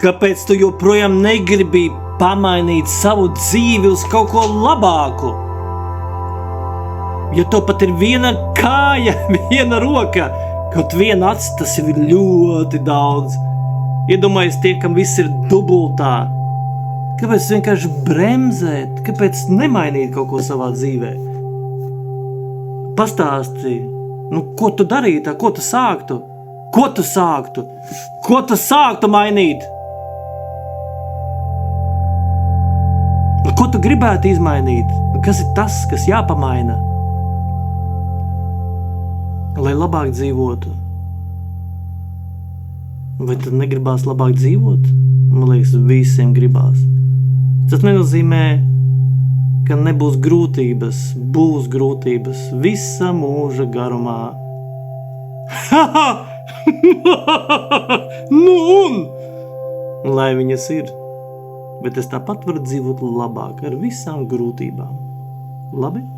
Kāpēc tu joprojām negribi pamainīt savu dzīvi uz kaut ko labāku? Ja tev pat ir viena kāja, viena roka, kaut viena acs, tas ir ļoti daudz. Iedomājies tie, kam viss ir dubultā. Kāpēc vienkārši bremzēt? Kāpēc nemainīt kaut ko savā dzīvē? Pastāsti, ko tu darītu, ko tu sāktu? Ko tu sāktu? Ko tu sāktu mainīt? Ko tu gribētu izmainīt? Kas ir tas, kas jāpamaina? Lai labāk dzīvotu. Vai tad negribās labāk dzīvot? Man liekas, visiem gribās. Tas nenozīmē, ka nebūs grūtības, būs grūtības visa mūža garumā. Lai viņas ir, bet es tāpat varu dzīvot labāk ar visām grūtībām. Labi?